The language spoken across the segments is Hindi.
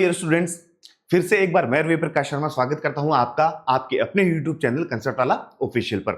डियर स्टूडेंट्स, फिर से एक बार मैं रवि प्रकाश शर्मा स्वागत करता हूं आपका आपके अपने यूट्यूब चैनल कंसेप्ट वाला ऑफिशियल पर।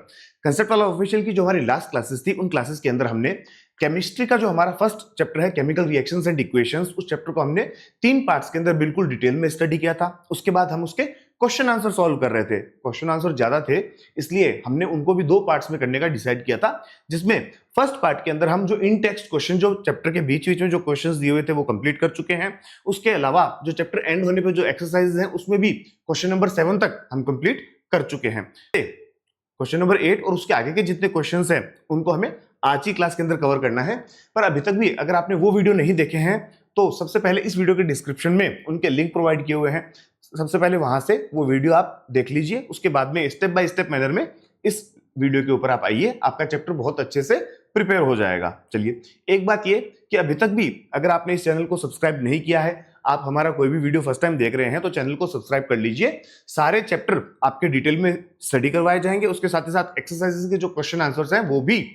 कंसेप्ट वाला ऑफिशियल की जो हमारी लास्ट क्लासेस थी, उन क्लासेस के अंदर हमने केमिस्ट्री का जो हमारा फर्स्ट चैप्टर है केमिकल रिएक्शंस एंड इक्वेशंस, उस चैप्टर को हमने 3 पार्ट्स के अंदर बिल्कुल डिटेल में स्टडी किया था। उसके बाद हम उसके क्वेश्चन आंसर सॉल्व कर रहे थे। क्वेश्चन आंसर ज्यादा थे, इसलिए हमने उनको भी 2 पार्ट्स में करने का डिसाइड किया था, जिसमें फर्स्ट पार्ट के अंदर हम जो इन टेक्स्ट क्वेश्चन जो चैप्टर के बीच बीच में जो क्वेश्चंस दिए हुए थे वो कंप्लीट कर चुके हैं। उसके अलावा जो चैप्टर एंड होने पे जो एक्सरसाइजेज हैं उसमें भी क्वेश्चन नंबर 7 तक हम कंप्लीट कर चुके हैं। क्वेश्चन नंबर 8 और उसके आगे के जितने क्वेश्चंस हैं उनको हमें आज ही क्लास के अंदर कवर करना है। पर अभी तक भी अगर आपने वो वीडियो नहीं देखे हैं तो सबसे पहले इस वीडियो के डिस्क्रिप्शन में उनके लिंक प्रोवाइड किए हुए हैं, सबसे पहले वहां से वो वीडियो आप देख लीजिए। उसके बाद में स्टेप बाय स्टेप मैनर में इस वीडियो के ऊपर आप आइए, आपका चैप्टर बहुत अच्छे से प्रिपेयर हो जाएगा। चलिए, एक बात ये कि अभी तक भी अगर आपने इस चैनल को सब्सक्राइब नहीं किया है, आप हमारा कोई भी वीडियो फर्स्ट टाइम देख रहे हैं तो चैनल को सब्सक्राइब कर लीजिए। सारे चैप्टर आपके डिटेल में स्टडी करवाए जाएंगे। उसके साथ ही साथ एक्सरसाइजेस के जो क्वेश्चन आंसर्स हैं वो भी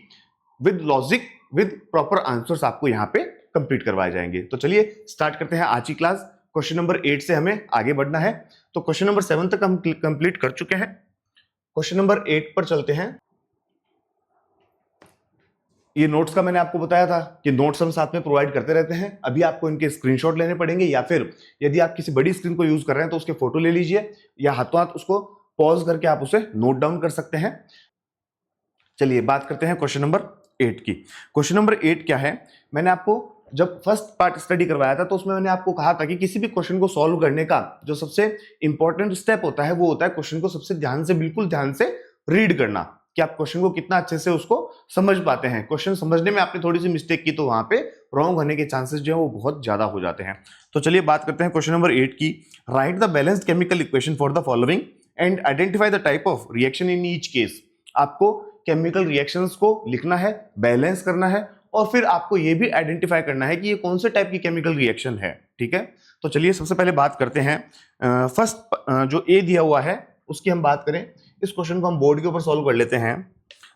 with logic with proper answers आपको यहाँ पे कंप्लीट करवाए जाएंगे। तो चलिए स्टार्ट करते हैं आज की क्लास। क्वेश्चन नंबर 8 से हमें आगे बढ़ना है, तो क्वेश्चन नंबर 7 तक हम कंप्लीट कर चुके हैं। क्वेश्चन नंबर 8 पर चलते हैं। ये नोट्स का मैंने आपको बताया था कि नोट्स हम साथ में प्रोवाइड करते रहते हैं। अभी आपको इनके स्क्रीनशॉट लेने पड़ेंगे, या फिर यदि आप किसी बड़ी स्क्रीन को यूज कर रहे हैं तो उसके फोटो ले लीजिए, या हाथों हाथ उसको पॉज करके आप उसे नोट डाउन कर सकते हैं। चलिए बात करते हैं क्वेश्चन नंबर 8 की। क्वेश्चन नंबर 8 क्या है, मैंने आपको जब फर्स्ट पार्ट स्टडी करवाया था तो उसमें मैंने आपको कहा था कि किसी भी क्वेश्चन को सॉल्व करने का जो सबसे इंपॉर्टेंट स्टेप होता है वो होता है क्वेश्चन को सबसे बिल्कुल ध्यान से रीड करना, कि आप क्वेश्चन को कितना अच्छे से उसको समझ पाते हैं। क्वेश्चन समझने में आपने थोड़ी सी मिस्टेक की तो वहां पे रॉन्ग होने के चांसेस जो है वो बहुत ज्यादा हो जाते हैं। तो चलिए बात करते हैं क्वेश्चन नंबर 8 की। Right the balanced chemical equation for the following and identify the type of reaction in each case. आपको केमिकल रिएक्शंस को लिखना है, बैलेंस करना है, और फिर आपको ये भी आइडेंटिफाई करना है कि ये कौन से टाइप की केमिकल रिएक्शन है। ठीक है, तो चलिए सबसे पहले बात करते हैं फर्स्ट जो ए दिया हुआ है उसकी हम बात करें। इस क्वेश्चन को हम बोर्ड के ऊपर सॉल्व कर लेते हैं।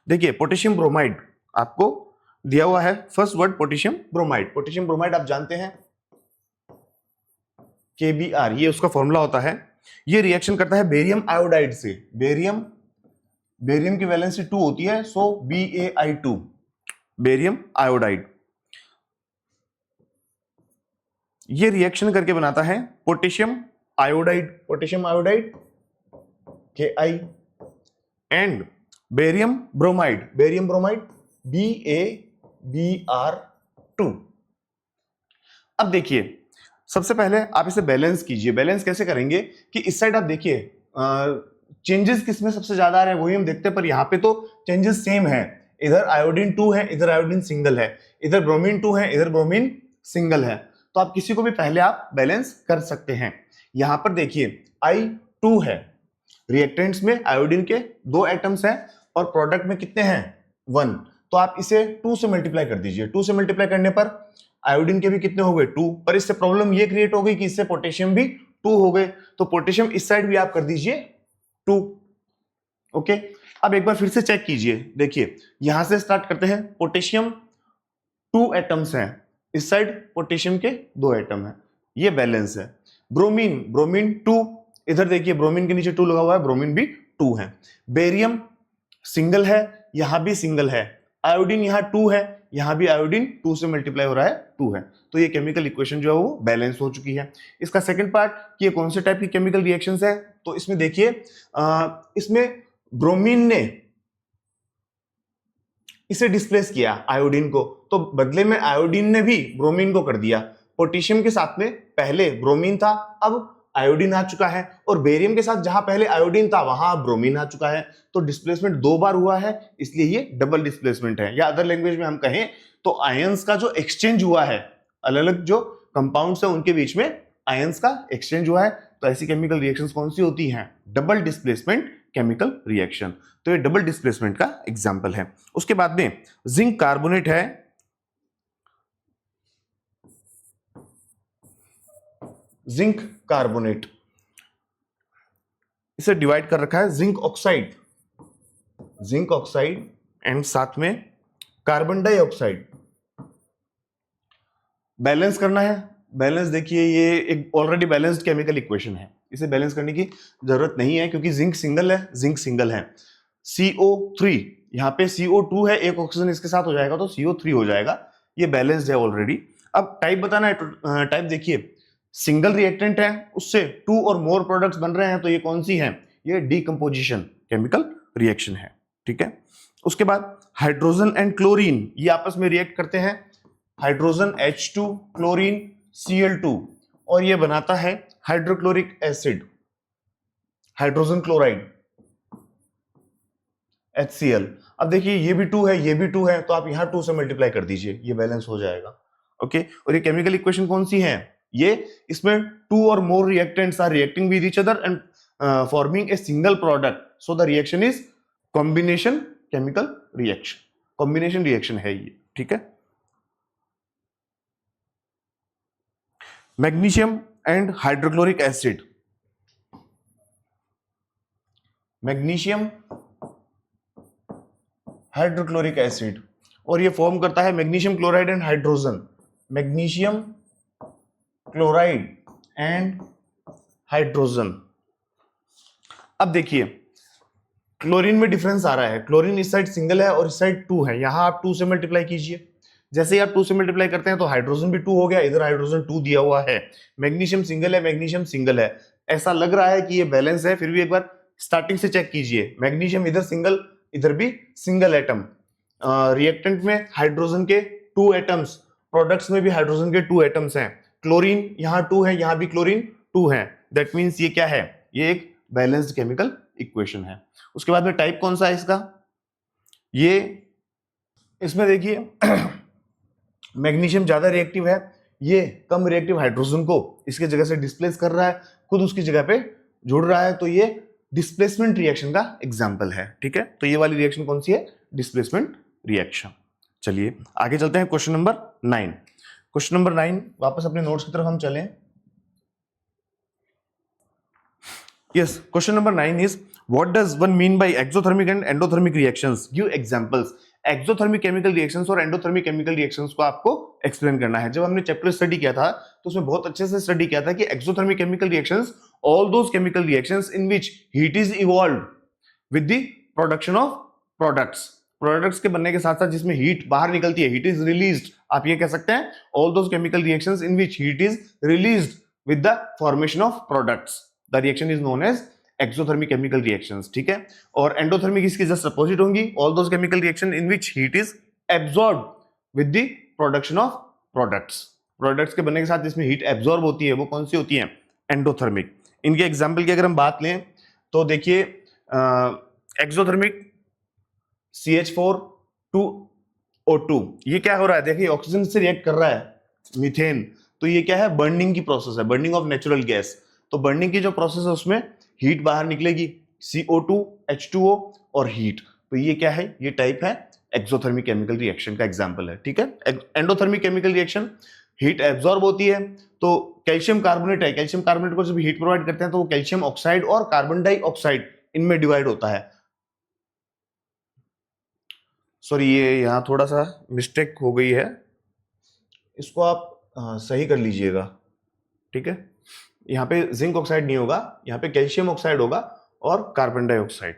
देखिए, पोटेशियम ब्रोमाइड आपको दिया हुआ है। First word potassium bromide. Potassium bromide आप जानते हैं KBr, ये उसका फॉर्मूला होता है। ये रिएक्शन करता है बेरियम आयोडाइड से। बेरियम की वैलेंसी 2 होती है, सो BaI2, बेरियम आयोडाइड। ये रिएक्शन करके बनाता है potassium iodide Ki and barium bromide BaBr2। अब देखिए, सबसे पहले आप इसे बैलेंस कीजिए। बैलेंस कैसे करेंगे कि इस साइड आप देखिए चेंजेस किसमें सबसे ज्यादा आ रहे हैं वही हम देखते हैं, पर यहाँ पे तो चेंजेस सेम है। इधर आयोडीन 2 है, इधर आयोडीन सिंगल है, इधर ब्रोमीन 2 है, इधर ब्रोमीन सिंगल है। तो आप किसी को भी पहले आप बैलेंस कर सकते हैं। यहां पर देखिए I2 है, रिएक्टेंट्स में आयोडीन के 2 एटम्स हैं और प्रोडक्ट में कितने हैं 1, तो आप इसे 2 से मल्टीप्लाई कर दीजिए। 2 से मल्टीप्लाई करने पर आयोडीन के भी कितने हो गए 2, पर इससे प्रॉब्लम ये क्रिएट हो गई कि इससे पोटेशियम भी 2 हो गए, तो पोटेशियम इस साइड भी आप कर दीजिए 2। ओके, अब एक बार फिर से चेक कीजिए। देखिए यहां से स्टार्ट करते हैं। पोटेशियम 2 एटम्स हैं, इस साइड पोटेशियम के 2 एटम हैं, ये बैलेंस है। ब्रोमीन 2, इधर देखिए ब्रोमीन के नीचे 2 लगा हुआ है, ब्रोमीन भी 2 है। बेरियम सिंगल है, यहां भी सिंगल है। आयोडीन यहां 2 है, यहां भी आयोडीन 2 से मल्टीप्लाई हो रहा है 2 है। तो ये केमिकल इक्वेशन जो है वो बैलेंस हो चुकी है। इसका सेकंड पार्ट कि ये कौन से टाइप की केमिकल रिएक्शंस है, तो इसमें देखिए इसमें ब्रोमीन ने इसे डिस्प्लेस किया आयोडीन को, तो बदले में आयोडीन ने भी ब्रोमीन को कर दिया। पोटेशियम के साथ में पहले ब्रोमीन था, अब आयोडीन आ चुका है, और बेरियम के साथ जहां पहले आयोडीन था वहां ब्रोमीन आ चुका है। तो डिस्प्लेसमेंट 2 बार हुआ है, इसलिए ये डबल डिस्प्लेसमेंट है। या अदर लैंग्वेज में हम कहें तो आयंस का जो एक्सचेंज हुआ है, अलग अलग जो कंपाउंड्स है उनके बीच में आयंस का एक्सचेंज हुआ है। तो ऐसी केमिकल रिएक्शंस कौन सी होती हैं? Double displacement chemical reaction. तो ये डबल डिस्प्लेसमेंट का एग्जांपल है। उसके बाद में जिंक कार्बोनेट है, जिंक कार्बोनेट, इसे डिवाइड कर रखा है जिंक ऑक्साइड एंड साथ में कार्बन डाइऑक्साइड। बैलेंस करना है बैलेंस देखिए, ये एक ऑलरेडी बैलेंस्ड केमिकल इक्वेशन है, इसे बैलेंस करने की जरूरत नहीं है क्योंकि जिंक सिंगल है, जिंक सिंगल है। CO3 यहाँ पे CO2 है, एक ऑक्सीजन इसके साथ हो जाएगा तो CO3 हो जाएगा, ये बैलेंस्ड है ऑलरेडी। अब टाइप बताना है, टाइप देखिए सिंगल रिएक्टेंट है, उससे 2 और मोर प्रोडक्ट्स बन रहे हैं, तो ये कौन सी है, ये डीकंपोजिशन केमिकल रिएक्शन है, ठीक है। उसके बाद हाइड्रोजन एंड क्लोरीन ये आपस में रिएक्ट करते हैं, हाइड्रोजन H2 क्लोरीन Cl2 और ये बनाता है hydrochloric acid, hydrogen chloride HCl। अब देखिए ये भी 2 है, ये भी 2 है, तो आप यहां 2 से मल्टीप्लाई कर दीजिए, ये बैलेंस हो जाएगा, ओके। और ये केमिकल इक्वेशन कौन सी है, ये इसमें 2 or more reactants are reacting with each other and forming a single product, so the reaction is combination chemical reaction, combination reaction है ये, ठीक है। Magnesium and hydrochloric acid, magnesium hydrochloric acid, और ये फॉर्म करता है magnesium chloride and hydrogen, magnesium chloride and hydrogen. अब देखिए क्लोरीन में डिफरेंस आ रहा है, क्लोरीन इस साइड सिंगल है और इस साइड 2 है, यहां आप 2 से मल्टीप्लाई कीजिए, जैसे ही आप 2 से मल्टीप्लाई करते हैं तो हाइड्रोजन भी 2 हो गया, इधर हाइड्रोजन 2 दिया हुआ है, मैग्नीशियम सिंगल है, मैग्नीशियम सिंगल है, ऐसा लग रहा है कि ये बैलेंस है, फिर भी एक बार स्टार्टिंग से चेक कीजिए, मैग्नीशियम इधर सिंगल, इधर भी सिंगल एटम, रिएक्टेंट में हाइड्रोजन के 2 एटम्स, प्रोडक्ट्स में भी हाइड्रोजन के 2 एटम्स हैं, क्लोरीन यहाँ 2 है, यहाँ भी क्लोरीन 2 है, दैट मीन्स ये क्या है, ये एक बैलेंस्ड केमिकल इक्वेशन है। उसके बाद में टाइप कौन सा है इसका, ये इसमें देखिए मैग्नीशियम ज्यादा रिएक्टिव है, ये कम रिएक्टिव हाइड्रोजन को इसके जगह से डिस्प्लेस कर रहा है, खुद उसकी जगह पे जुड़ रहा है, तो ये डिस्प्लेसमेंट रिएक्शन का एग्जांपल है, ठीक है। तो ये वाली रिएक्शन कौन सी है, डिस्प्लेसमेंट रिएक्शन। चलिए आगे चलते हैं, क्वेश्चन नंबर 9। क्वेश्चन नंबर 9, वापस अपने नोट्स की तरफ हम चलें। Yes, question number 9 is what does one mean by exothermic and endothermic reactions, give examples. Exothermic chemical reactions और एंडोथर्मिक केमिकल रिएक्शंस को आपको एक्सप्लेन करना है। जब हमने चैप्टर स्टडी किया था तो उसमें बहुत अच्छे से स्टडी किया था कि exothermic chemical reactions all those chemical reactions in which heat is evolved with the production of products, products के बनने के साथ साथ जिसमें हीट बाहर निकलती है, हीट इज रिलीज्ड, आप ये कह सकते हैं all those chemical reactions in which heat is released with the formation of products, the reaction is known as exothermic chemical reactions, ठीक है। और एंडोथर्मिक इसकी जस्ट अपोजिट होंगी, all those chemical reaction in which heat is absorbed with the production of products, products के बनने के साथ जिसमें हीट एब्सॉर्ब होती है वो कौन सी होती है, एंडोथर्मिक। इनके एग्जांपल की अगर हम बात लें तो देखिए एक्सोथर्मिक CH4 2O2, ये क्या हो रहा है, देखिए ऑक्सीजन से रिएक्ट कर रहा है मीथेन, तो ये क्या है, बर्निंग की प्रोसेस है, बर्निंग ऑफ नेचुरल गैस। तो बर्निंग की जो प्रोसेस है उसमें हीट बाहर निकलेगी, CO2 H2O और हीट, तो ये क्या है, ये टाइप है एक्सोथर्मिक केमिकल रिएक्शन का एग्जांपल है, ठीक है। Endothermic chemical reaction, heat absorb होती है, तो कैल्शियम कार्बोनेट है, कैल्शियम कार्बोनेट को जब हीट प्रोवाइड करते हैं तो वो कैल्शियम ऑक्साइड और कार्बन डाइऑक्साइड इनमें डिवाइड होता है। सॉरी, ये यहाँ थोड़ा सा मिस्टेक हो गई है, इसको आप सही कर लीजिएगा, ठीक है। यहाँ पे जिंक ऑक्साइड नहीं होगा, यहाँ पे कैल्शियम ऑक्साइड होगा और कार्बन डाइऑक्साइड,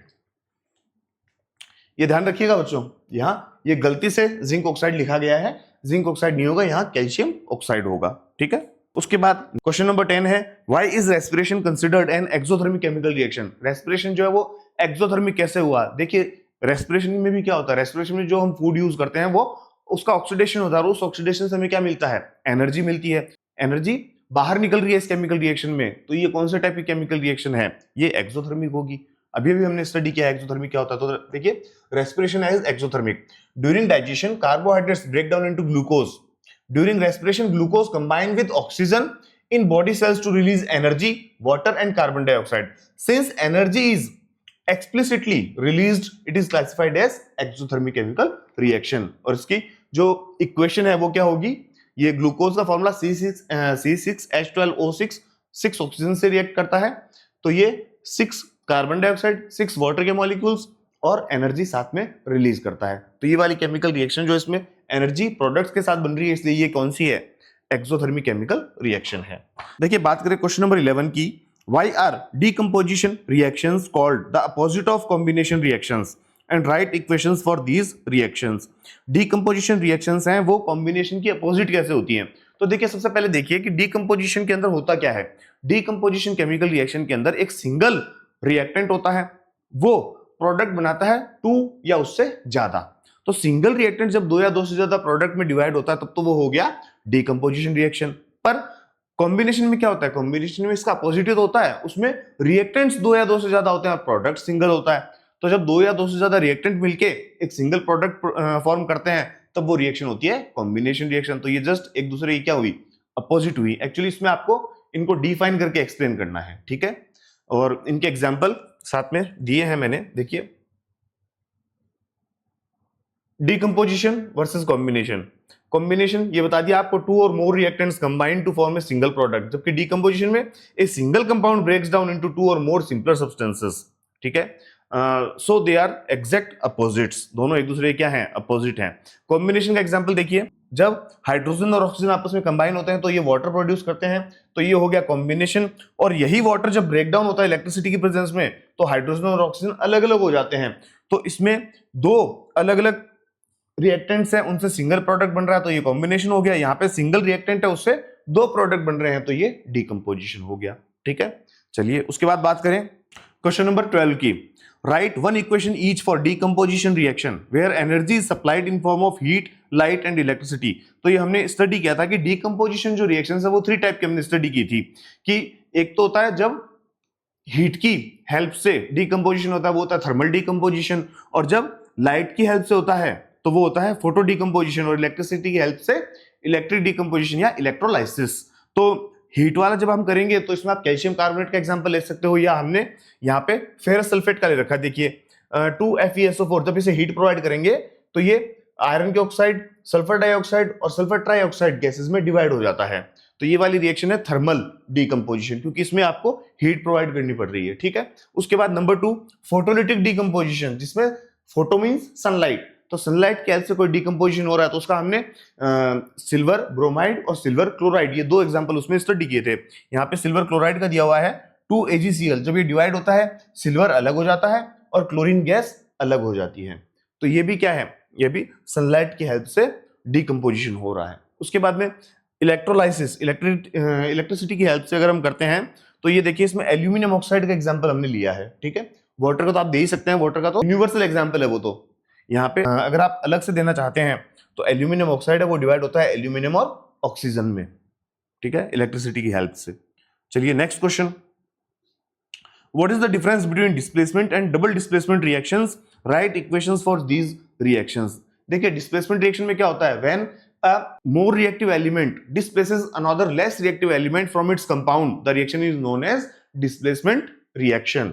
ये ध्यान रखिएगा बच्चों, यहाँ ये गलती से जिंक ऑक्साइड लिखा गया है, जिंक ऑक्साइड नहीं होगा, यहाँ कैल्शियम ऑक्साइड होगा, ठीक है। उसके बाद क्वेश्चन नंबर 10 है why is respiration considered an exothermic chemical reaction. Respiration जो है वो एक्सोथर्मिक कैसे हुआ, देखिए रेस्पिरेशन में भी क्या होता है, रेस्पिरेशन में जो हम फूड यूज करते हैं वो उसका ऑक्सीडेशन होता है, और उस ऑक्सीडेशन से हमें क्या मिलता है, एनर्जी मिलती है, एनर्जी बाहर निकल रही है इस केमिकल रिएक्शन में, तो ये कौन से टाइप की केमिकल रिएक्शन है, ये एक्सोथर्मिक होगी। अभी भी हमने स्टडी किया है एक्सोथर्मिक क्या होता है, तो देखिए respiration is exothermic. During digestion carbohydrates break down into glucose, during respiration glucose combine with oxygen in body cells to release energy, water and carbon dioxide. Since energy is explicitly released, it is classified as exothermic chemical reaction. और इसकी जो इक्वेशन है वो क्या होगी, ये ग्लूकोज का फॉर्मूला C6H12O6, 6 ऑक्सीजन से रिएक्ट करता है, तो ये 6 कार्बन डाइऑक्साइड, 6 वाटर के मॉलिक्यूल्स और एनर्जी साथ में रिलीज करता है। तो ये वाली केमिकल रिएक्शन जो इसमें एनर्जी प्रोडक्ट्स के साथ बन रही है, इसलिए ये कौन सी है, एक्सोथर्मिक केमिकल रिएक्शन है। देखिए बात करें क्वेश्चन नंबर 11 की, why are decomposition reactions called the opposite of combination reactions and write equations for these reactions. Decomposition reactions हैं वो कॉम्बिनेशन की अपोजिट कैसे होती हैं? तो देखिए सबसे पहले देखिए कि डीकंपोजिशन के अंदर होता क्या है। डीकंपोजिशन केमिकल रिएक्शन के अंदर एक सिंगल रिएक्टेंट होता है, वो प्रोडक्ट बनाता है 2 या उससे ज्यादा। तो सिंगल रिएक्टेंट जब 2 या 2 से ज्यादा प्रोडक्ट में डिवाइड होता है तब तो वो हो गया डीकंपोजिशन रिएक्शन। पर कॉम्बिनेशन में क्या होता है? कॉम्बिनेशन में इसका अपोजिट होता है, उसमें रिएक्टेंट्स 2 या 2 से ज्यादा होते हैं, प्रोडक्ट सिंगल होता है। तो जब 2 या 2 से ज्यादा रिएक्टेंट मिलके एक सिंगल प्रोडक्ट फॉर्म करते हैं तब वो रिएक्शन होती है कॉम्बिनेशन रिएक्शन। तो ये जस्ट एक दूसरे की क्या हुई? अपोजिट हुई। एक्चुअली इसमें आपको इनको डिफाइन करके एक्सप्लेन करना है, ठीक है। और इनके एग्जाम्पल साथ में दिए हैं मैंने, देखिए डीकंपोजिशन वर्सेस कॉम्बिनेशन। कॉम्बिनेशन ये बता दिया आपको 2 or more reactants combine to form a single product, जबकि डीकंपोजिशन में a single compound breaks down into 2 or more simpler substances, ठीक है। So they are exact opposites, दोनों एक दूसरे के क्या हैं? अपोजिट हैं। कॉम्बिनेशन का एग्जांपल देखिए, जब हाइड्रोजन और ऑक्सीजन आपस में कंबाइन होते हैं तो ये वाटर प्रोड्यूस करते हैं, तो ये हो गया कॉम्बिनेशन। और यही वाटर जब ब्रेक डाउन होता है इलेक्ट्रिसिटी की प्रेजेंस में तो हाइड्रोजन और ऑक्सीजन अलग अलग हो जाते हैं। तो इसमें दो अलग अलग रिएक्टेंट्स हैं, उनसे सिंगल प्रोडक्ट बन रहा है तो ये कॉम्बिनेशन हो गया। यहाँ पे सिंगल रिएक्टेंट है उससे 2 प्रोडक्ट बन रहे हैं तो ये डीकंपोजिशन हो गया, ठीक है। चलिए उसके बाद बात करें क्वेश्चन नंबर 12 की। Write one equation each for decomposition reaction where energy is supplied in form of heat, light and electricity. तो ये हमने स्टडी किया था कि डीकंपोजिशन जो रिएक्शन है वो 3 टाइप की हमने स्टडी की थी, कि एक तो होता है जब हीट की हेल्प से डीकंपोजिशन होता है वो होता है थर्मल डीकंपोजिशन, और जब लाइट की हेल्प से होता है तो वो होता है फोटो डीकंपोजिशन, और इलेक्ट्रिसिटी की हेल्प से इलेक्ट्रिक डीकंपोजिशन या इलेक्ट्रोलाइसिस। तो हीट वाला जब हम करेंगे तो इसमें आप कैल्शियम कार्बोनेट का एग्जांपल ले सकते हो, या हमने यहाँ पे फेरस सल्फेट का ले रखा है। देखिए 2FeSO4 जब इसे हीट प्रोवाइड करेंगे तो ये आयरन के ऑक्साइड, सल्फर डाइऑक्साइड और सल्फर ट्राइऑक्साइड गैसेस में डिवाइड हो जाता है। तो ये वाली रिएक्शन है थर्मल डीकंपोजिशन, क्योंकि इसमें आपको हीट प्रोवाइड करनी पड़ रही है, ठीक है। उसके बाद नंबर 2 फोटोलिटिक डीकंपोजिशन, जिसमें फोटो मींस सनलाइट। तो सनलाइट के हेल्प से कोई डीकंपोजिशन हो रहा है तो उसका हमने सिल्वर ब्रोमाइड और सिल्वर क्लोराइड ये 2 एग्जांपल उसमें स्टडी किए थे। यहाँ पे सिल्वर क्लोराइड का दिया हुआ है 2AgCl, जब ये डिवाइड होता है सिल्वर अलग हो जाता है और क्लोरीन गैस अलग हो जाती है। तो ये भी क्या है? ये भी सनलाइट की हेल्प से डीकंपोजिशन हो रहा है। उसके बाद में इलेक्ट्रोलाइसिस, इलेक्ट्रिसिटी की हेल्प से अगर हम करते हैं तो ये देखिए इसमें एल्यूमिनियम ऑक्साइड का एग्जांपल हमने लिया है, ठीक है। वाटर का तो आप दे ही सकते हैं, वाटर का तो यूनिवर्सल एग्जांपल है वो। तो यहाँ पे अगर आप अलग से देना चाहते हैं तो एल्यूमिनियम ऑक्साइड है वो डिवाइड होता है एल्यूमिनियम और ऑक्सीजन में, ठीक है, इलेक्ट्रिसिटी की हेल्प से। चलिए next question, what is the difference between displacement and double displacement reactions, right equations for these reactions. देखिए डिस्प्लेसमेंट रिएक्शन में क्या होता है? When a more reactive element displaces another less reactive element from its compound, the reaction is known as displacement reaction.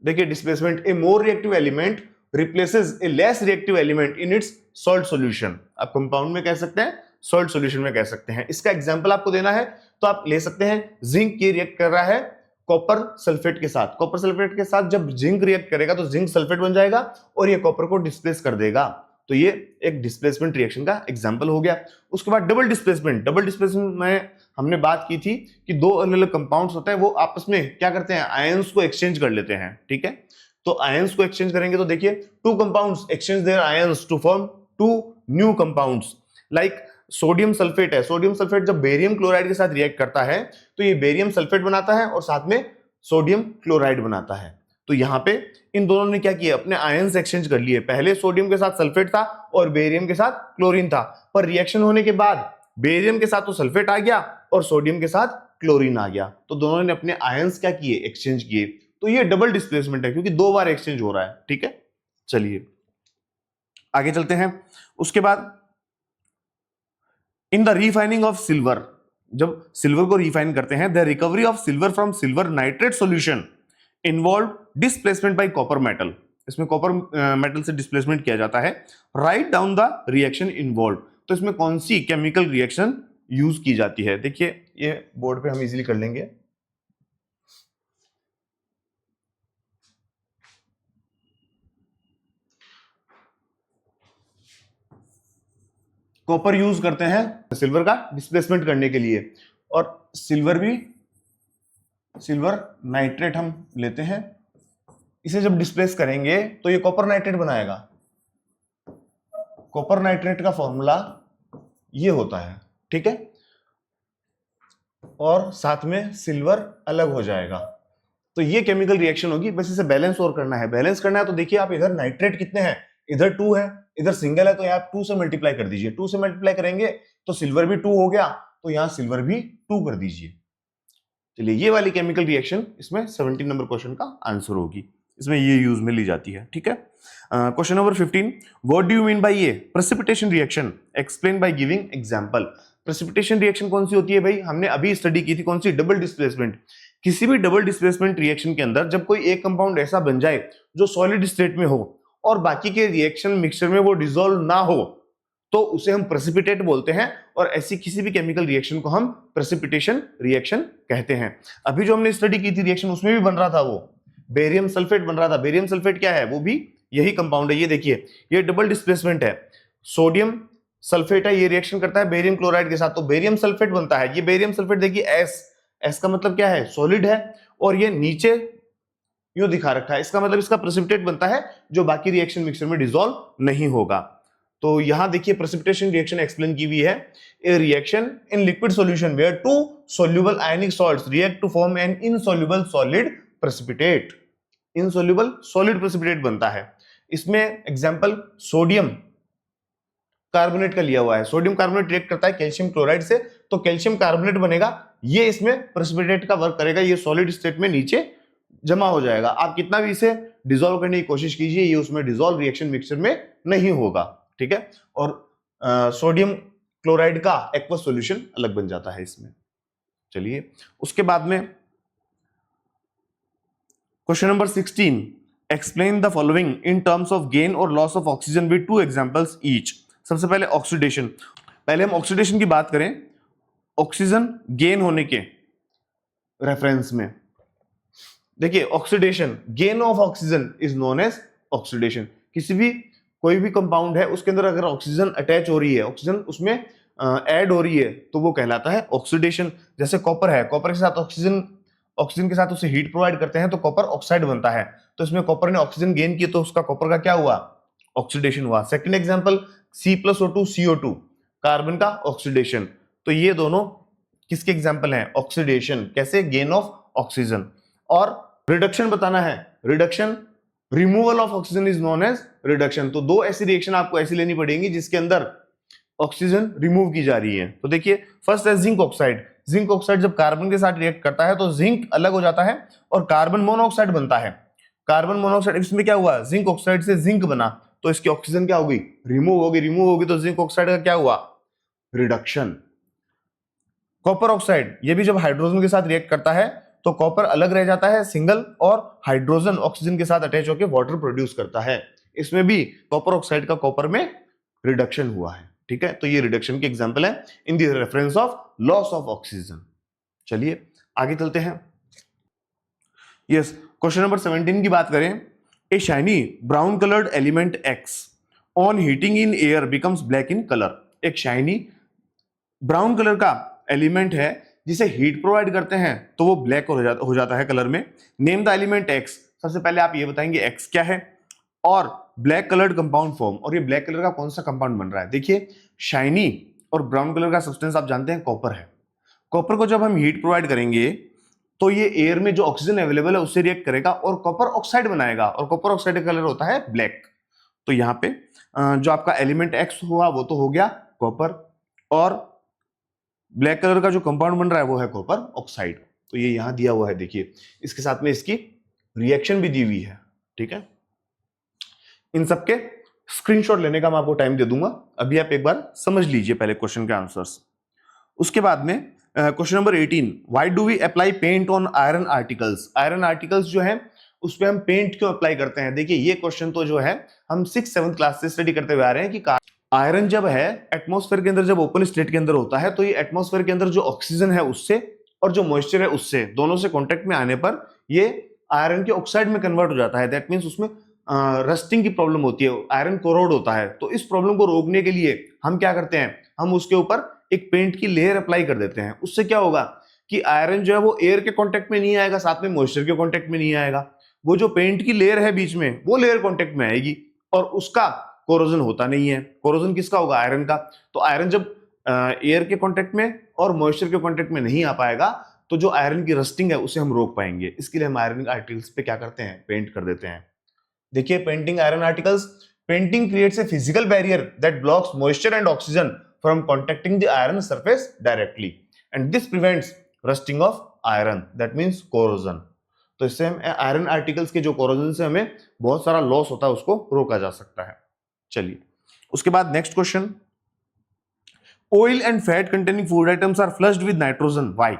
देखिए displacement, A more reactive element replaces A less reactive element in its salt solution. आप कंपाउंड में कह सकते हैं, सॉल्ट सॉल्यूशन में कह सकते हैं। इसका एग्जांपल आपको देना है तो आप ले सकते हैं, जिंक ये रिएक्ट कर रहा है कॉपर सल्फेट के साथ। कॉपर सल्फेट के साथ जब जिंक रिएक्ट करेगा तो जिंक सल्फेट बन जाएगा और ये कॉपर को डिस्प्लेस कर देगा। तो ये एक डिस्प्लेसमेंट रिएक्शन का एग्जांपल हो गया। उसके बाद डबल डिस्प्लेसमेंट। डबल डिस्प्लेसमेंट में हमने बात की थी कि 2 अलग अलग कंपाउंड्स होते हैं, वो आपस में क्या करते हैं? आयंस को एक्सचेंज कर लेते हैं, ठीक है। तो आयंस को एक्सचेंज करेंगे तो देखिए 2 compounds exchange their ions to form 2 new compounds. Like sodium sulphate है, सोडियम सल्फेट जब बेरियम क्लोराइड के साथ रिएक्ट करता है तो ये बेरियम सल्फेट बनाता है और साथ में सोडियम क्लोराइड बनाता है। तो यहाँ पे इन दोनों ने क्या किया? अपने आयंस एक्सचेंज कर लिए। पहले सोडियम के साथ सल्फेट था और बेरियम के साथ क्लोरीन था, पर रिएक्शन होने के बाद बेरियम के साथ तो सल्फेट आ गया और सोडियम के साथ क्लोरीन आ गया। तो दोनों ने अपने आयंस क्या किए? एक्सचेंज किए। तो ये डबल डिस्प्लेसमेंट है क्योंकि 2 बार एक्सचेंज हो रहा है, ठीक है। चलिए आगे चलते हैं। उसके बाद in the refining of silver, जब सिल्वर को रिफाइन करते हैं, the recovery of silver from silver nitrate solution involve displacement bye copper metal. इसमें कॉपर मेटल से डिस्प्लेसमेंट किया जाता है। Write down the reaction involve. तो इसमें कौन सी केमिकल रिएक्शन यूज की जाती है? देखिए ये बोर्ड पे हम इजीली कर लेंगे। कॉपर यूज करते हैं सिल्वर का डिस्प्लेसमेंट करने के लिए, और सिल्वर नाइट्रेट हम लेते हैं। इसे जब डिस्प्लेस करेंगे तो ये कॉपर नाइट्रेट बनाएगा। कॉपर नाइट्रेट का फॉर्मूला ये होता है, ठीक है, और साथ में सिल्वर अलग हो जाएगा। तो ये केमिकल रिएक्शन होगी। बस इसे बैलेंस और करना है। बैलेंस करना है तो देखिए आप इधर नाइट्रेट कितने हैं, इधर 2 है, इधर सिंगल है, तो यहाँ 2 से मल्टीप्लाई कर दीजिए। 2 से मल्टीप्लाई करेंगे तो सिल्वर भी 2 हो गया, तो यहाँ सिल्वर भी 2 कर दीजिए। चलिए ये वाली केमिकल रिएक्शन इसमें 17 नंबर क्वेश्चन का आंसर होगी, इसमें ये यूज में ली जाती है, ठीक है। Question number 15, what do you mean by ये precipitation reaction, explain by giving example. Precipitation reaction कौन सी होती है भाई, हमने अभी स्टडी की थी, कौन सी, डबल डिस्प्लेसमेंट। किसी भी डबल डिस्प्लेसमेंट रिएक्शन के अंदर जब कोई एक कंपाउंड ऐसा बन जाए जो सॉलिड स्टेट में हो और बाकी के रिएक्शन मिक्सचर में वो डिसॉल्व ना हो, तो उसे हम प्रेसिपिटेट बोलते हैं, और ऐसी किसी भी केमिकल रिएक्शन को हम प्रेसिपिटेशन रिएक्शन कहते हैं। अभी जो हमने स्टडी की थी रिएक्शन, उसमें भी बन रहा था वो बेरियम सल्फेट बन रहा था। बेरियम सल्फेट क्या है, वो भी यही कंपाउंड है। ये देखिए, ये डबल डिस्प्लेसमेंट है, सोडियम सल्फेट है, ये रिएक्शन करता है बेरियम क्लोराइड के साथ, तो बेरियम सल्फेट बनता है। ये बेरियम सल्फेट देखिए, एस का मतलब क्या है, सॉलिड है, और ये नीचे यूं दिखा रखा है, इसका मतलब इसका प्रेसिपिटेट बनता है जो बाकी रिएक्शन मिक्सचर में डिसॉल्व नहीं होगा। तो यहां देखिए प्रेसिपिटेशन रिएक्शन एक्सप्लेन की हुई है, a reaction in liquid solution where 2 soluble ionic salts react to form an insoluble solid precipitate। insoluble solid precipitate बनता है। इसमें एग्जांपल सोडियम कार्बोनेट का लिया हुआ है। सोडियम कार्बोनेट रिएक्ट करता है कैल्शियम क्लोराइड से, तो कैल्शियम कार्बोनेट बनेगा, ये इसमें प्रेसिपिटेट का वर्क करेगा, ये सॉलिड स्टेट में नीचे जमा हो जाएगा। आप कितना भी इसे डिसॉल्व करने की कोशिश कीजिए, ये उसमें डिसॉल्व रिएक्शन मिक्सचर में नहीं होगा, ठीक है। और सोडियम क्लोराइड का एक्वस सॉल्यूशन अलग बन जाता है इसमें। चलिए उसके बाद में question number 16, explain the following in terms of gain or loss of oxygen with 2 examples each. सबसे पहले ऑक्सीडेशन, पहले हम ऑक्सीडेशन की बात करें, ऑक्सीजन गेन होने के रेफरेंस में देखिए, oxidation, gain of oxygen is known as oxidation. किसी भी कोई भी कंपाउंड है उसके अंदर अगर ऑक्सीजन अटैच हो रही है, ऑक्सीजन उसमें ऐड हो रही है, तो वो कहलाता है ऑक्सीडेशन। जैसे कॉपर है, कॉपर के साथ ऑक्सीजन के साथ उसे हीट प्रोवाइड करते हैं तो कॉपर ऑक्साइड बनता है, तो इसमें कॉपर ने ऑक्सीजन गेन की तो उसका कॉपर का क्या हुआ, ऑक्सीडेशन हुआ। Second example C+O2 CO2, carbon का ऑक्सीडेशन, तो ये दोनों किसके एग्जांपल हैं, ऑक्सीडेशन, कैसे, गेन ऑफ ऑक्सीजन। और रिडक्शन बताना है, reduction, removal of oxygen is known as reduction. तो दो ऐसी रिएक्शन आपको ऐसी लेनी पड़ेगी जिसके अंदर ऑक्सीजन रिमूव की जा रही है। तो देखिए फर्स्ट है जिंक ऑक्साइड। जिंक ऑक्साइड जब कार्बन के साथ रिएक्ट करता है तो जिंक अलग हो जाता है और कार्बन मोनोऑक्साइड बनता है। कार्बन मोनोऑक्साइड, इसमें क्या हुआ, जिंक ऑक्साइड से जिंक बना, तो इसकी ऑक्सीजन क्या होगी, रिमूव होगी। रिमूव होगी तो जिंक ऑक्साइड का क्या हुआ, रिडक्शन। कॉपर ऑक्साइड, ये भी जब हाइड्रोजन के साथ रिएक्ट करता है तो कॉपर अलग रह जाता है सिंगल, और हाइड्रोजन ऑक्सीजन के साथ अटैच होकर वाटर प्रोड्यूस करता है। इसमें भी कॉपर ऑक्साइड का कॉपर में रिडक्शन हुआ है, ठीक है। तो ये रिडक्शन की एग्जांपल है in the reference of loss of oxygen. चलिए आगे चलते हैं। यस, क्वेश्चन नंबर 17 की बात करें, a shiny brown coloured element X on heating in air becomes black in colour. एक शाइनी ब्राउन कलर का एलिमेंट है जिसे हीट प्रोवाइड करते हैं तो वो ब्लैक हो जाता है कलर में। नेम द एलिमेंट एक्स, सबसे पहले आप ये बताएंगे एक्स क्या है और ब्लैक कलर्ड कंपाउंड फॉर्म, और ये ब्लैक कलर का कौन सा कंपाउंड बन रहा है। देखिए शाइनी और ब्राउन कलर का सब्सटेंस आप जानते हैं कॉपर है। कॉपर को जब हम हीट प्रोवाइड करेंगे तो ये एयर में जो ऑक्सीजन अवेलेबल है उससे रिएक्ट करेगा और कॉपर ऑक्साइड बनाएगा, और कॉपर ऑक्साइड का कलर होता है ब्लैक। तो यहाँ पे जो आपका एलिमेंट एक्स हुआ वो तो हो गया कॉपर, और ब्लैक कलर का जो कंपाउंड बन रहा है वो है कॉपर ऑक्साइड। तो ये यहां दिया हुआ है, देखिए इसके साथ में इसकी रिएक्शन भी दी हुई है, ठीक है। इन सबके स्क्रीनशॉट लेने का मैं आपको टाइम दे दूंगा, अभी आप एक बार समझ लीजिए पहले क्वेश्चन के आंसर्स। उसके बाद में question number 18, why do we apply paint on iron articles. Iron articles जो है उस पर हम पेंट क्यों अप्लाई करते हैं। देखिए ये क्वेश्चन तो जो है हम 6th-7th क्लास से स्टडी करते हुए आ रहे हैं कि आयरन जब है एटमॉस्फेयर के अंदर, जब ओपन स्टेट के अंदर होता है तो ये एटमॉस्फेयर के अंदर जो ऑक्सीजन है उससे और जो मॉइस्चर है उससे, दोनों से कांटेक्ट में आने पर ये आयरन के ऑक्साइड में कन्वर्ट हो जाता है। दैट मींस उसमें रस्टिंग की प्रॉब्लम होती है, आयरन कोरोड होता है। तो इस प्रॉब्लम को रोकने के लिए हम क्या करते हैं, हम उसके ऊपर एक पेंट की लेयर अप्लाई कर देते हैं। उससे क्या होगा कि आयरन जो है वो एयर के कांटेक्ट में नहीं आएगा, साथ में मॉइस्चर के कांटेक्ट में नहीं आएगा, वो जो पेंट की लेयर है बीच में वो लेयर कांटेक्ट में आएगी और उसका कोरोजन होता नहीं है। कोरोजन किसका होगा, आयरन का। तो आयरन जब एयर के कांटेक्ट में और मॉइस्चर के कांटेक्ट में नहीं आ पाएगा तो जो आयरन की रस्टिंग है उसे हम रोक पाएंगे। इसके लिए हम आयरन आर्टिकल्स पे क्या करते हैं, पेंट कर देते हैं। देखिए painting iron articles, painting creates a physical barrier that blocks moisture and oxygen from contacting the iron surface directly and this prevents rusting of iron, that means corrosion. तो इससे हम आयरन आर्टिकल्स के जो कोरोजन से हमें बहुत सारा लॉस होता है उसको रोका जा सकता है। चलिए उसके बाद next question, oil and fat containing food items are flushed with nitrogen, why.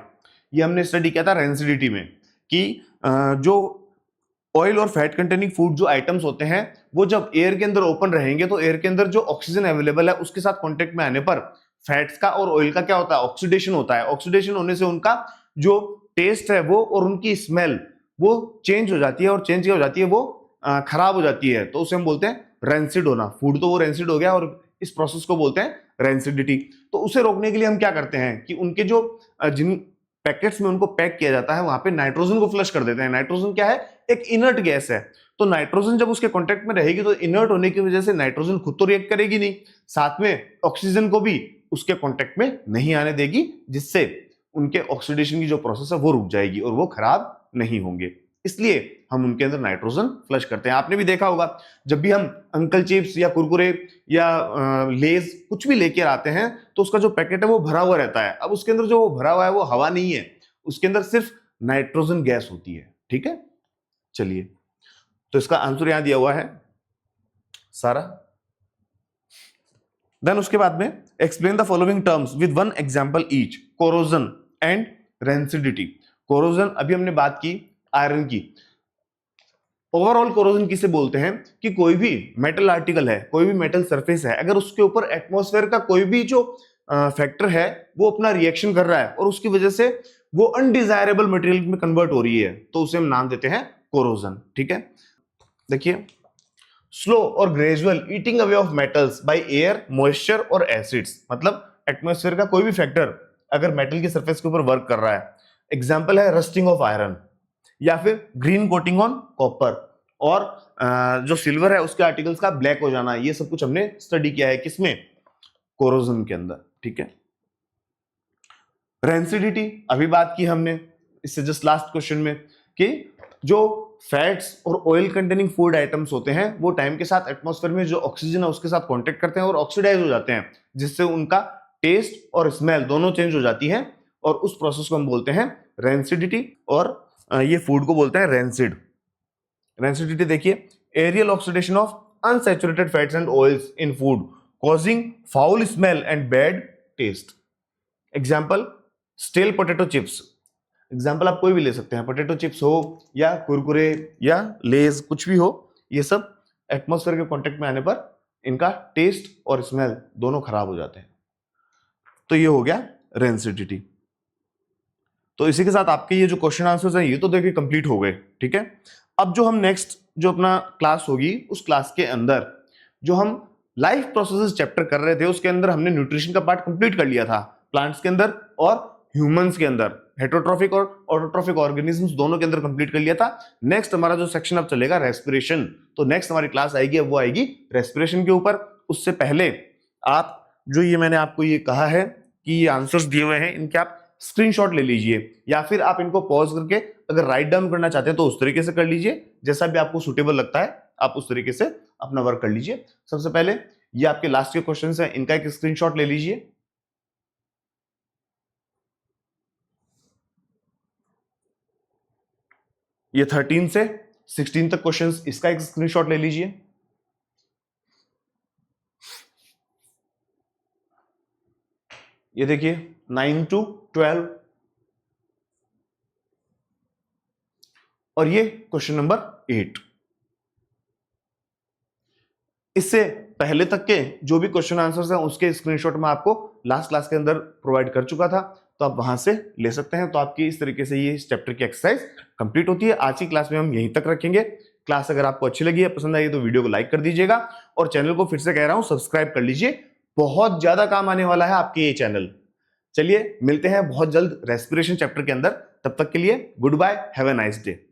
ये हमने स्टडी किया था रेंसिडिटी में कि जो ऑयल और फैट कंटेनिंग फूड जो आइटम्स होते हैं वो जब एयर के अंदर ओपन रहेंगे तो एयर के अंदर जो ऑक्सीजन अवेलेबल है उसके साथ कांटेक्ट में आने पर फैट्स का और ऑयल का क्या होता है, ऑक्सीडेशन होता है। ऑक्सीडेशन होने से उनका जो टेस्ट है वो और उनकी स्मेल वो चेंज हो जाती है, और चेंज क्या हो जाती है, वो खराब हो जाती है। तो उसे हम बोलते हैं रेंसिड होना। फूड तो वो रेंसिड हो गया और इस प्रोसेस को बोलते हैं रेंसिडिटी। तो उसे रोकने के लिए हम क्या करते हैं कि उनके जो जिन पैकेट्स में उनको पैक किया जाता है वहां पे नाइट्रोजन को फ्लश कर देते हैं। नाइट्रोजन क्या है, एक इनर्ट गैस है। तो नाइट्रोजन जब उसके कांटेक्ट में रहेगी तो इनर्ट होने की वजह से नाइट्रोजन खुद तो रिएक्ट करेगी नहीं, साथ में ऑक्सीजन को भी उसके कांटेक्ट में नहीं आने देगी, जिससे उनके ऑक्सीडेशन की जो प्रोसेस है वो रुक जाएगी और वो खराब नहीं होंगे। इसलिए हम उनके अंदर नाइट्रोजन फ्लश करते हैं। आपने भी देखा होगा जब भी हम अंकल चिप्स या कुरकुरे या लेज कुछ भी लेकर आते हैं तो उसका जो पैकेट है वो भरा हुआ रहता है। अब उसके अंदर जो वो भरा हुआ है वो हवा नहीं है, उसके अंदर सिर्फ नाइट्रोजन गैस होती है। ठीक है, चलिए तो इसका आंसर यहां दिया हुआ है सारा। देन उसके बाद में explain the following terms with one example each, corrosion and rancidity. Corrosion अभी हमने बात की आयरन की। ओवरऑल कोरोजन किसे बोलते हैं कि कोई भी मेटल आर्टिकल है, कोई भी मेटल सरफेस है, अगर उसके ऊपर एटमॉस्फेयर का कोई भी जो फैक्टर है वो अपना रिएक्शन कर रहा है और उसकी वजह से वो अनडिजायरेबल मटेरियल में कन्वर्ट हो रही है तो उसे हम नाम देते हैं कोरोजन। ठीक है, देखिए स्लो और gradual eating away of metals by air, moisture और एसिड्स। मतलब एटमॉस्फेयर का कोई भी फैक्टर अगर मेटल की सरफेस के ऊपर वर्क कर रहा है, एग्जांपल है रस्टिंग ऑफ आयरन या फिर ग्रीन कोटिंग ऑन कॉपर, और जो सिल्वर है उसके आर्टिकल्स का ब्लैक हो जाना, ये सब कुछ हमने स्टडी किया है किसमें, कोरोजन के अंदर। ठीक है, रेंसिडिटी अभी बात की हमने इससे जस्ट लास्ट क्वेश्चन में कि जो फैट्स और ऑयल कंटेनिंग फूड आइटम्स होते हैं वो टाइम के साथ एटमॉस्फेयर में जो ऑक्सीजन है उसके साथ कांटेक्ट करते हैं और ऑक्सीडाइज हो जाते हैं, जिससे उनका टेस्ट और स्मेल दोनों चेंज हो जाती है और उस प्रोसेस को हम बोलते हैं रेंसिडिटी, और ये फूड को बोलते हैं रेंसिड। रेंसिडिटी देखिए, aerial oxidation of unsaturated fats and oils in food causing foul smell and bad taste. Example stale potato chips. Example आप कोई भी ले सकते हैं, पोटैटो चिप्स हो या कुरकुरे या लेज कुछ भी हो, ये सब एटमॉस्फेयर के कांटेक्ट में आने पर इनका टेस्ट और स्मेल दोनों खराब हो जाते हैं। तो ये हो गया रेंसिडिटी। तो इसी के साथ आपके ये जो क्वेश्चन आंसर्स हैं ये तो देखिए कंप्लीट हो गए। ठीक है, अब जो हम नेक्स्ट जो अपना क्लास होगी उस क्लास के अंदर जो हम लाइफ प्रोसेसेस चैप्टर कर रहे थे उसके अंदर हमने न्यूट्रिशन का पार्ट कंप्लीट कर लिया था, प्लांट्स के अंदर और ह्यूमंस के अंदर, हेटरोट्रॉफिक और ऑटोट्रॉफिक ऑर्गेनिजम्स दोनों के अंदर कंप्लीट कर लिया था। नेक्स्ट हमारा जो सेक्शन अब चलेगा रेस्पिरेशन, तो नेक्स्ट हमारी क्लास आएगी वो आएगी रेस्पिरेशन के ऊपर। उससे पहले आप जो ये मैंने आपको ये कहा है कि ये आंसर्स दिए हुए हैं इनके आप स्क्रीनशॉट ले लीजिए या फिर आप इनको पॉज करके अगर राइट डाउन करना चाहते हैं तो उस तरीके से कर लीजिए, जैसा भी आपको सुटेबल लगता है आप उस तरीके से अपना वर्क कर लीजिए। सबसे पहले ये आपके लास्ट के क्वेश्चंस हैं, इनका एक स्क्रीनशॉट ले लीजिए। ये 13 से 16 तक क्वेश्चंस, इसका एक स्क्रीनशॉट ले लीजिए। ये देखिए 9 to 12 और ये क्वेश्चन नंबर 8। इससे पहले तक के जो भी क्वेश्चन आंसर्स हैं उसके स्क्रीनशॉट में आपको लास्ट क्लास के अंदर प्रोवाइड कर चुका था, तो आप वहां से ले सकते हैं। तो आपकी इस तरीके से ये इस चैप्टर की एक्सरसाइज कंप्लीट होती है। आज की क्लास में हम यहीं तक रखेंगे। क्लास अगर आपको अच्छी लगी है, पसंद आई तो वीडियो को लाइक कर दीजिएगा और चैनल को फिर से कह रहा हूं सब्सक्राइब कर लीजिए बहुत ज्यादा काम आने वाला है आपके ये चैनल। चलिए मिलते हैं बहुत जल्द रेस्पिरेशन चैप्टर के अंदर। तब तक के लिए good bye, have a nice day.